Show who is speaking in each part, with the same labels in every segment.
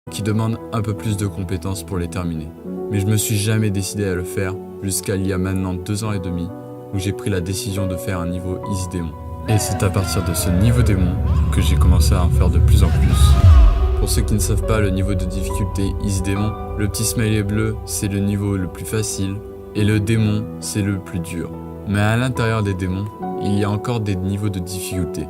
Speaker 1: qui demandent un peu plus de compétences pour les terminer. Mais je me suis jamais décidé à le faire jusqu'à il y a maintenant 2 ans et demi où j'ai pris la décision de faire un niveau Easy Démon. Et c'est à partir de ce niveau démon que j'ai commencé à en faire de plus en plus. Pour ceux qui ne savent pas le niveau de difficulté Easy Démon, le petit smiley bleu c'est le niveau le plus facile et le démon c'est le plus dur. Mais à l'intérieur des démons, il y a encore des niveaux de difficulté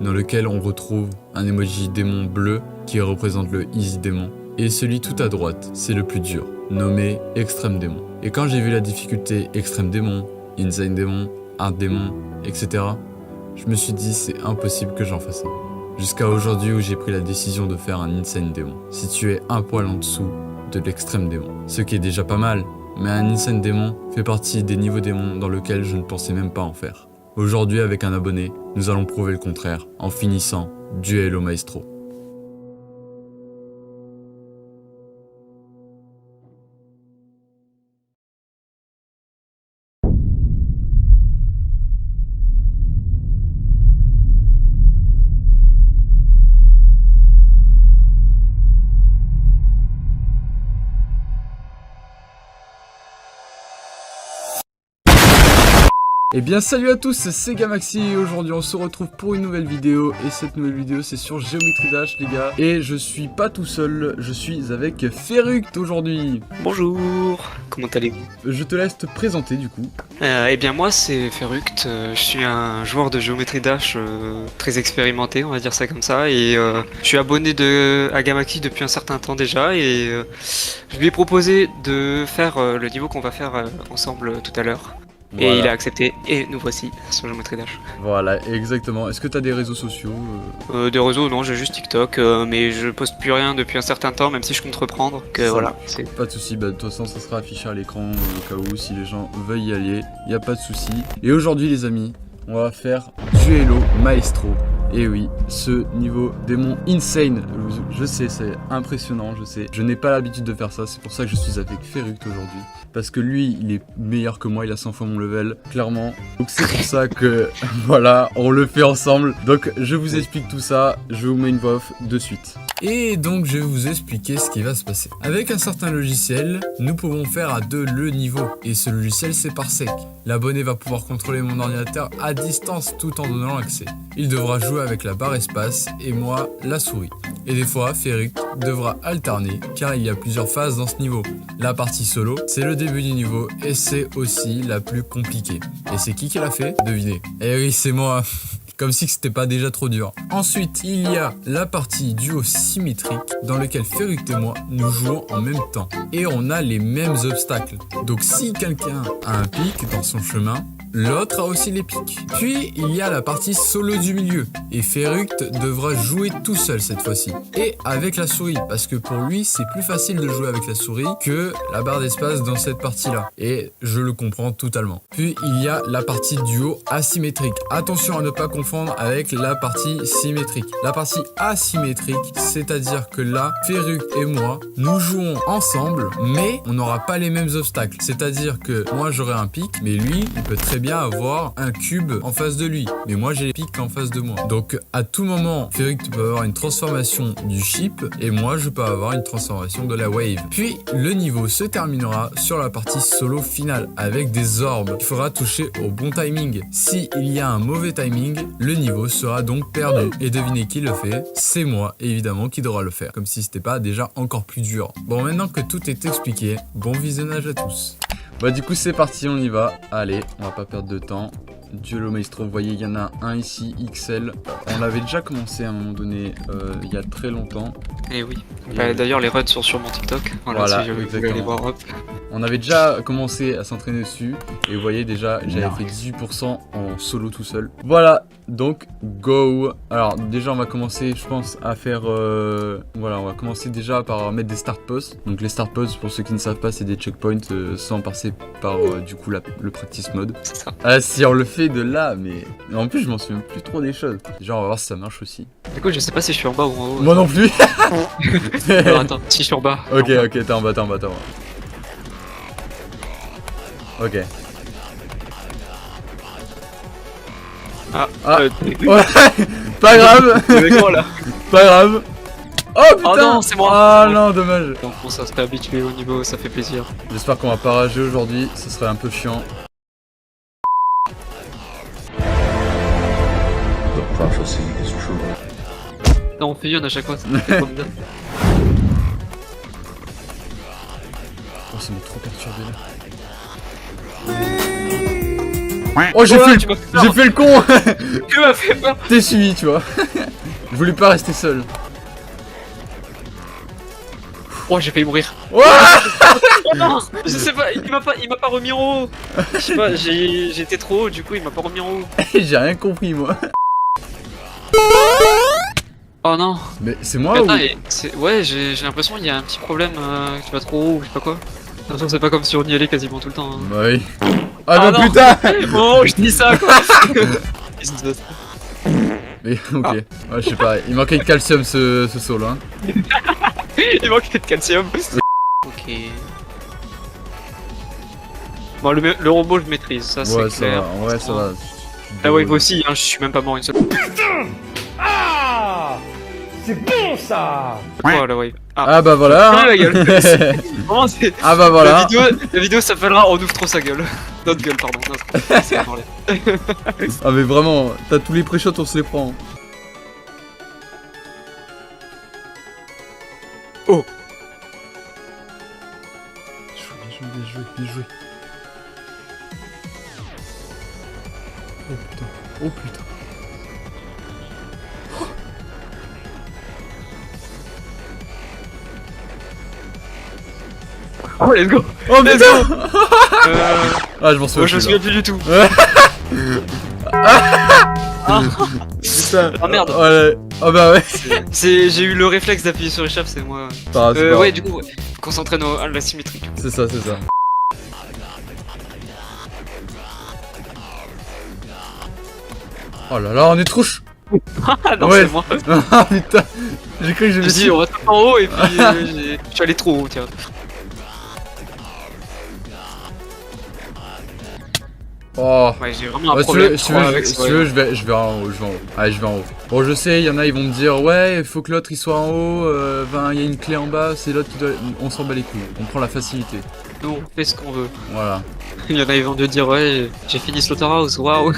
Speaker 1: dans lesquels on retrouve un emoji démon bleu qui représente le Easy Démon. Et celui tout à droite, c'est le plus dur, nommé Extrême Démon. Et quand j'ai vu la difficulté Extrême Démon, Insane Démon, Hard Démon, etc., je me suis dit c'est impossible que j'en fasse un. Jusqu'à aujourd'hui où j'ai pris la décision de faire un Insane Démon, situé un poil en dessous de l'Extrême Démon. Ce qui est déjà pas mal, mais un Insane Démon fait partie des niveaux démons dans lesquels je ne pensais même pas en faire. Aujourd'hui avec un abonné, nous allons prouver le contraire en finissant Duel au Maestro. Et bien salut à tous, c'est Gamaxy et aujourd'hui on se retrouve pour une nouvelle vidéo. Et cette nouvelle vidéo c'est sur Geometry Dash les gars. Et je suis pas tout seul, je suis avec Feruct aujourd'hui.
Speaker 2: Bonjour, comment allez-vous?
Speaker 1: Je te laisse te présenter du coup.
Speaker 2: Eh bien moi c'est Feruct, je suis un joueur de Geometry Dash très expérimenté, on va dire ça comme ça. Et je suis abonné à Gamaxy depuis un certain temps déjà. Et je lui ai proposé de faire le niveau qu'on va faire ensemble tout à l'heure. Voilà. Et il a accepté, et nous voici sur Geometry Dash.
Speaker 1: Voilà, exactement. Est-ce que tu as des réseaux sociaux
Speaker 2: Des réseaux, non, j'ai juste TikTok, mais je poste plus rien depuis un certain temps, même si je compte reprendre. Voilà,
Speaker 1: pas de soucis, bah, de toute façon ça sera affiché à l'écran au cas où si les gens veulent y aller, il n'y a pas de souci. Et aujourd'hui les amis, on va faire Duel au Maestro. Et oui, ce niveau démon insane, je sais, c'est impressionnant, je sais. Je n'ai pas l'habitude de faire ça, c'est pour ça que je suis avec Feruct aujourd'hui. Parce que lui, il est meilleur que moi, il a 100 fois mon level, clairement. Donc c'est pour ça que, voilà, on le fait ensemble. Donc je vous explique tout ça, je vous mets une voix off de suite. Et donc je vais vous expliquer ce qui va se passer. Avec un certain logiciel, nous pouvons faire à deux le niveau. Et ce logiciel c'est Parsec. L'abonné va pouvoir contrôler mon ordinateur à distance tout en donnant l'accès. Il devra jouer avec la barre espace et moi la souris. Et des fois, Feruct devra alterner car il y a plusieurs phases dans ce niveau. La partie solo, c'est le début du niveau et c'est aussi la plus compliquée. Et c'est qui l'a fait? Devinez. Eh oui, c'est moi. Comme si c'était pas déjà trop dur. Ensuite, il y a la partie duo symétrique dans lequel Feruct et moi nous jouons en même temps. Et on a les mêmes obstacles. Donc si quelqu'un a un pic dans son chemin, l'autre a aussi les pics. Puis il y a la partie solo du milieu. Et Feruct devra jouer tout seul cette fois-ci. Et avec la souris. Parce que pour lui, c'est plus facile de jouer avec la souris que la barre d'espace dans cette partie-là. Et je le comprends totalement. Puis il y a la partie duo asymétrique. Attention à ne pas confondre avec la partie symétrique. La partie asymétrique, c'est-à-dire que là, Feruct et moi, nous jouons ensemble, mais on n'aura pas les mêmes obstacles. C'est-à-dire que moi, j'aurai un pic, mais lui, il peut très bien avoir un cube en face de lui. Mais moi, j'ai les pics en face de moi. Donc, à tout moment, Feruct peut avoir une transformation du chip, et moi, je peux avoir une transformation de la wave. Puis, le niveau se terminera sur la partie solo finale, avec des orbes. Il faudra toucher au bon timing. Si il y a un mauvais timing, le niveau sera donc perdu. Et devinez qui le fait? C'est moi, évidemment, qui devra le faire. Comme si c'était pas déjà encore plus dur. Bon, maintenant que tout est expliqué, bon visionnage à tous. Bah du coup c'est parti, on y va. Allez, on va pas perdre de temps. Duel au Maestro, vous voyez, il y en a un ici, XL. On l'avait déjà commencé à un moment donné, il y a très longtemps.
Speaker 2: Et oui. D'ailleurs, les runs sont sur mon TikTok. Voilà, si vous voulez aller voir, hop.
Speaker 1: On avait déjà commencé à s'entraîner dessus. Et vous voyez, déjà, j'avais fait 18% en solo tout seul. Voilà, donc, go. Alors, déjà, on va commencer, je pense, à faire... voilà, on va commencer déjà par mettre des start posts. Donc, les start posts, pour ceux qui ne savent pas, c'est des checkpoints sans passer par, du coup, le practice mode.
Speaker 2: C'est ça.
Speaker 1: Ah, si on le fait de là, mais en plus je m'en souviens plus trop des choses. Déjà on va voir si ça marche aussi.
Speaker 2: Du coup je sais pas si je suis en bas ou en haut.
Speaker 1: Moi non plus.
Speaker 2: Alors, attends, si je suis en bas.
Speaker 1: Ok, ok, t'es en bas, t'es en bas, t'es en bas. Ok.
Speaker 2: Ah,
Speaker 1: ouais. Pas grave.
Speaker 2: C'est avec moi là.
Speaker 1: Pas grave. Oh putain.
Speaker 2: Oh non, c'est moi.
Speaker 1: Ah non, dommage.
Speaker 2: Donc bon, ça serait habitué au niveau, ça fait plaisir.
Speaker 1: J'espère qu'on va pas rager aujourd'hui, ce serait un peu chiant.
Speaker 2: Non, on fusionne à chaque fois, c'est trop bien.
Speaker 1: Oh, ça m'a trop perturbé là. Oh, j'ai
Speaker 2: Ouais,
Speaker 1: fait,
Speaker 2: tu m'as fait peur.
Speaker 1: j'ai fait le con.
Speaker 2: Tu m'as fait peur.
Speaker 1: T'es suivi, tu vois. Je voulais pas rester seul.
Speaker 2: Oh, j'ai failli mourir.
Speaker 1: Ouah.
Speaker 2: Oh non, je sais pas, il m'a pas remis en haut. Je sais pas, j'étais trop haut, du coup il m'a pas remis en haut.
Speaker 1: J'ai rien compris moi.
Speaker 2: Oh non.
Speaker 1: Mais c'est moi
Speaker 2: Attends,
Speaker 1: ou...
Speaker 2: ouais, j'ai l'impression qu'il y a un petit problème, que tu vas trop haut ou je sais pas quoi. J'ai l'impression que c'est pas comme si on y allait quasiment tout le temps. Hein.
Speaker 1: Bah oui. Ah non,
Speaker 2: non.
Speaker 1: putain.
Speaker 2: Oh, je dis ça quoi.
Speaker 1: Mais ok, ouais, je sais pas, il manquait de calcium ce saut là.
Speaker 2: Il manquait de calcium. Ok. Bon, le robot je maîtrise, ça c'est
Speaker 1: Ouais, ça
Speaker 2: clair.
Speaker 1: va, ouais, ça va.
Speaker 2: La wave aussi, hein, je suis même pas mort une seule fois.
Speaker 3: Ah, c'est bon ça.
Speaker 2: Quoi la wave?
Speaker 1: Ah bah voilà.
Speaker 2: Ah, la gueule. Vraiment, c'est-
Speaker 1: Ah bah voilà.
Speaker 2: La vidéo s'appellera On ouvre trop sa gueule. Notre gueule, pardon. Notre... c'est dans l'air.
Speaker 1: Ah mais vraiment, t'as tous les pré-shots, on se les prend.
Speaker 2: Oh.
Speaker 1: Bien joué, bien joué. Oh putain, oh putain.
Speaker 2: Oh, let's go.
Speaker 1: Oh
Speaker 2: Let's
Speaker 1: putain. Ah je m'en
Speaker 2: Moi
Speaker 1: souviens
Speaker 2: je me
Speaker 1: plus,
Speaker 2: souviens plus du tout.
Speaker 1: Putain.
Speaker 2: Ah merde.
Speaker 1: Ouais. Oh bah ouais.
Speaker 2: J'ai eu le réflexe d'appuyer sur échappe, c'est moi.
Speaker 1: C'est pas grave, c'est pas grave.
Speaker 2: Ouais, du coup, ouais. Concentrer à la symétrie.
Speaker 1: C'est ça, c'est ça. Oh là là, on est trop ch...
Speaker 2: Ah non,
Speaker 1: Ouais.
Speaker 2: c'est moi.
Speaker 1: Ah putain. J'ai cru que je
Speaker 2: Je
Speaker 1: me
Speaker 2: me dis,
Speaker 1: suis...
Speaker 2: on va tout en haut et puis je suis allé trop haut, tiens.
Speaker 1: Oh.
Speaker 2: Ouais, j'ai vraiment un
Speaker 1: Ouais, si tu
Speaker 2: problème
Speaker 1: veux, si tu
Speaker 2: je crois,
Speaker 1: veux,
Speaker 2: avec
Speaker 1: si
Speaker 2: ce
Speaker 1: tu veux, je vais en haut, je vais en haut. Allez, je vais en haut. Bon, je sais, il y en a, ils vont me dire, ouais, il faut que l'autre il soit en haut, ben, il y a une clé en bas, c'est l'autre qui doit... On s'en bat les couilles, on prend la facilité.
Speaker 2: Nous, on fait ce qu'on veut.
Speaker 1: Voilà.
Speaker 2: Il y en a, ils vont te dire, ouais, j'ai fini Slaughterhouse, waouh.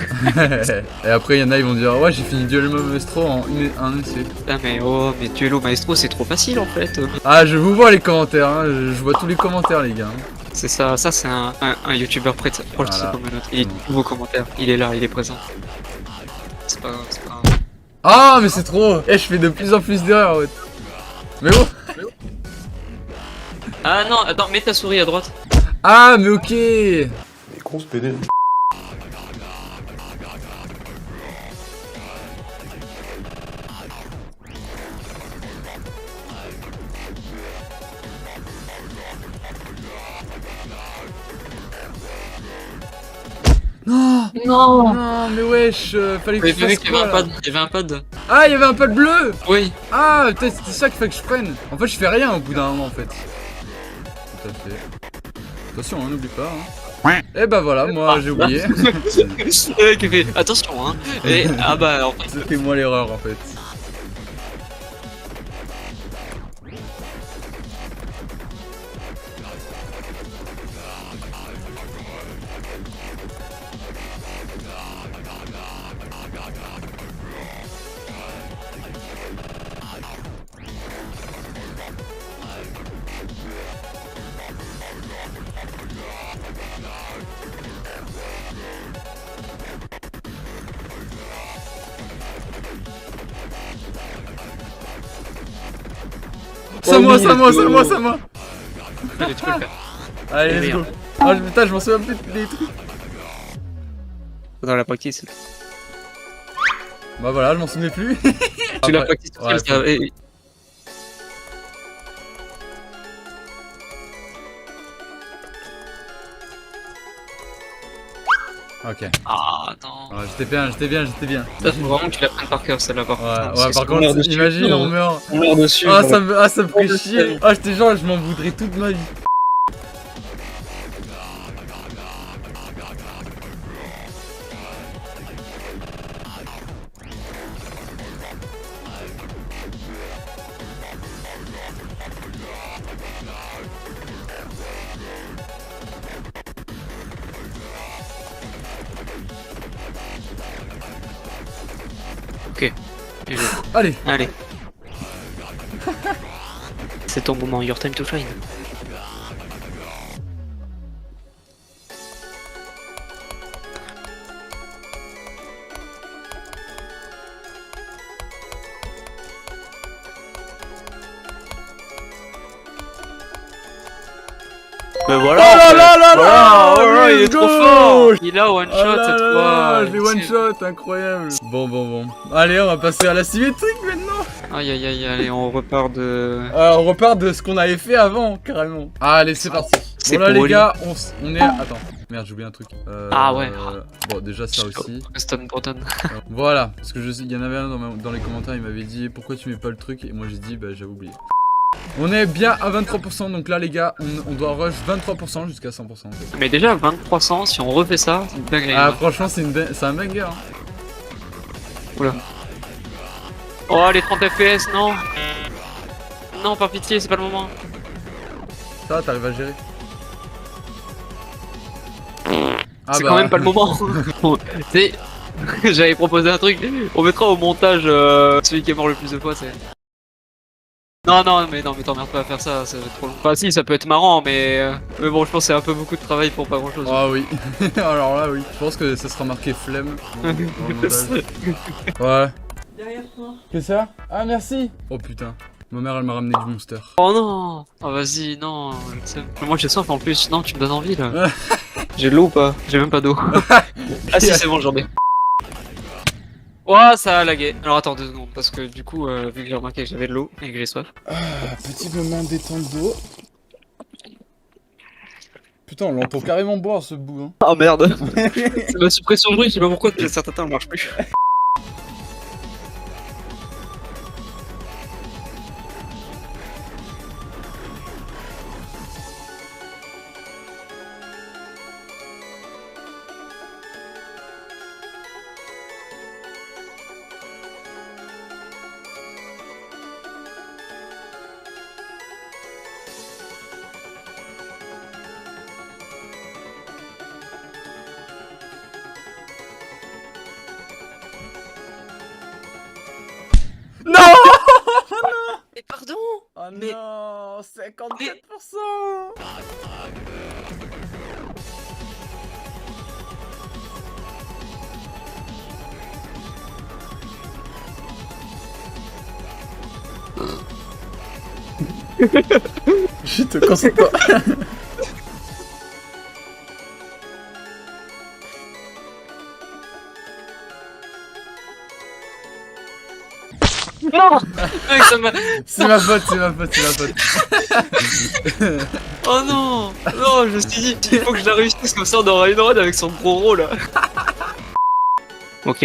Speaker 1: Et après, il y en a, ils vont dire, ouais, j'ai fini Duel Maestro en un essai.
Speaker 2: Ah, mais oh, mais Duello Maestro, c'est trop facile en fait.
Speaker 1: Ah, je vous vois les commentaires, hein, je vois tous les commentaires, les gars.
Speaker 2: C'est ça, c'est un youtubeur proche de
Speaker 1: Voilà.
Speaker 2: sa communauté. Il est tous vos commentaires, il est là, il est présent. C'est pas grave.
Speaker 1: Ah, mais c'est trop. Eh, je fais de plus en plus d'erreurs, ouais. Mais bon.
Speaker 2: Ah non, attends, mets ta souris à droite.
Speaker 1: Ah, mais ok.
Speaker 3: Les cons se pédèrent.
Speaker 1: Non.
Speaker 2: Non.
Speaker 1: Non, mais wesh, fallait que
Speaker 2: Mais
Speaker 1: je fasse
Speaker 2: il y avait
Speaker 1: quoi,
Speaker 2: un
Speaker 1: là
Speaker 2: pad, il y avait un pad.
Speaker 1: Ah, il y avait un pad bleu.
Speaker 2: Oui.
Speaker 1: Ah, peut-être c'était ça qu'il fallait que je prenne. En fait, je fais rien au bout d'un moment, en fait. Tout à fait. Attention, hein, n'oublie pas. Hein. Et bah voilà, moi j'ai oublié.
Speaker 2: Le mec qui fait attention, hein. Et ah bah en fait.
Speaker 1: C'était moi l'erreur, en fait. C'est à moi, c'est à moi, c'est à moi, c'est à moi.
Speaker 2: Allez, tu peux le faire.
Speaker 1: Allez, let's go. Ah, putain, je m'en souviens plus des trucs.
Speaker 2: Dans la practice.
Speaker 1: Bah voilà, je m'en souvenais plus.
Speaker 2: Tu l'as
Speaker 1: Après-
Speaker 2: practice
Speaker 1: ouais,
Speaker 2: ça.
Speaker 1: Ok.
Speaker 2: Ah non.
Speaker 1: Ouais, j'étais bien, j'étais bien, j'étais bien.
Speaker 2: Ça faut vraiment que tu la prennes par cœur celle-là par contre.
Speaker 1: Ouais,
Speaker 2: hein,
Speaker 1: ouais,
Speaker 2: parce que
Speaker 1: par
Speaker 2: si on meurt
Speaker 1: contre,
Speaker 2: dessus,
Speaker 1: imagine, on meurt.
Speaker 2: On meurt dessus.
Speaker 1: Ah,
Speaker 2: voilà.
Speaker 1: ça me ferait chier. Ah, j'étais genre, je m'en voudrais toute ma vie. Allez.
Speaker 2: Allez. C'est ton moment, your time to shine. Mais voilà!
Speaker 1: Oh là là là là!
Speaker 2: Voilà, il est
Speaker 1: Let's
Speaker 2: trop
Speaker 1: go!
Speaker 2: fort! Il a one
Speaker 1: Oh
Speaker 2: shot
Speaker 1: là
Speaker 2: cette
Speaker 1: là
Speaker 2: fois!
Speaker 1: là, je l'ai one shot, incroyable. Bon. Allez, on va passer à la symétrique maintenant.
Speaker 2: Aïe aïe aïe, allez, on repart de.
Speaker 1: On repart de ce qu'on avait fait avant, carrément. Allez, c'est parti.
Speaker 2: C'est
Speaker 1: Bon là
Speaker 2: pour
Speaker 1: les
Speaker 2: lui.
Speaker 1: gars, on est... Attends, merde, j'ai oublié un truc.
Speaker 2: Ah ouais.
Speaker 1: Bon, déjà ça aussi.
Speaker 2: Stone Borden.
Speaker 1: Voilà, parce que il y en avait un dans les commentaires, il m'avait dit pourquoi tu mets pas le truc, et moi j'ai dit bah j'avais oublié. On est bien à 23%, donc là les gars, on doit rush 23% jusqu'à 100%.
Speaker 2: Mais déjà, 2300, si on refait ça, c'est une dinguerie.
Speaker 1: Ah
Speaker 2: hein.
Speaker 1: franchement c'est un banger. Hein.
Speaker 2: Oula. Oh, les 30 FPS, non! Non, par pitié, c'est pas le moment.
Speaker 1: Ça, t'arrives à gérer. Ah
Speaker 2: C'est
Speaker 1: bah.
Speaker 2: quand même pas le moment. Tu sais, j'avais proposé un truc. On mettra au montage celui qui est mort le plus de fois, c'est. Non, mais t'emmerdes pas à faire ça, ça va être trop long. Enfin, si, ça peut être marrant, mais bon, je pense que c'est un peu beaucoup de travail pour pas grand chose.
Speaker 1: Ah oui, alors là oui, je pense que ça sera marqué flemme dans le montage. Ouais.
Speaker 4: Derrière toi.
Speaker 1: Qu'est-ce que ça? Ah merci. Oh putain, ma mère elle m'a ramené du monster.
Speaker 2: Oh non! Oh vas-y, non, moi j'ai soif en plus, non, tu me donnes envie là. J'ai de l'eau ou pas? J'ai même pas d'eau. Ah si, c'est bon, j'en ai. Oh, ça a lagué. Alors attends 2 secondes, parce que du coup, vu que j'ai remarqué que j'avais de l'eau et que j'ai soif.
Speaker 1: Ah, petit moment détente d'eau. Putain, on l'entend carrément boire ce bout. Hein.
Speaker 2: Oh merde! C'est ma suppression de bruit, je sais pas pourquoi depuis un certain temps elle marche plus.
Speaker 1: Non!
Speaker 2: Mais pardon!
Speaker 1: Oh
Speaker 2: Mais-
Speaker 1: non, 54%. Chut, concentre-toi.
Speaker 2: Non! Mec, ça m'a.
Speaker 1: C'est ma faute.
Speaker 2: Oh non! Non, je me suis dit, il faut que je la réussisse comme ça on aura une run avec son gros rôle là. Ok.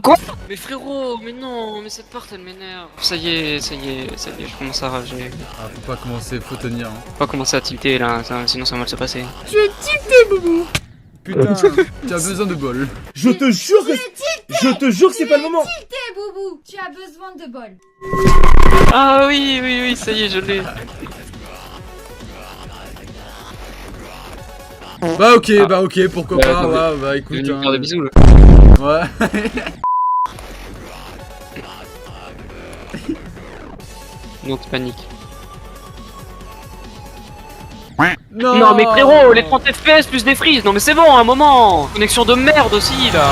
Speaker 2: Quoi? Mais frérot, mais non, mais cette part elle m'énerve. Ça y est, je commence à rager.
Speaker 1: Ah, faut pas commencer, faut tenir. Hein.
Speaker 2: Faut pas commencer à tilter là, sinon ça va mal se passer.
Speaker 1: Tu es tilté, Boubou. Putain, tu as besoin de bol.
Speaker 3: Je te jure que c'est pas le moment.
Speaker 4: T'es Boubou, tu as besoin de bol.
Speaker 2: Ah oui, ça y est, je l'ai.
Speaker 1: Bah ok, pourquoi
Speaker 2: Ouais,
Speaker 1: pas,
Speaker 2: attendez.
Speaker 1: ouais, bah
Speaker 2: Je
Speaker 1: écoute.
Speaker 2: vais lui
Speaker 1: Hein,
Speaker 2: faire des bisous là.
Speaker 1: Ouais.
Speaker 2: Non, tu paniques.
Speaker 1: Non,
Speaker 2: Non mais frérot, les 30 FPS plus des frises, non mais c'est bon, un moment. Connexion de merde aussi là.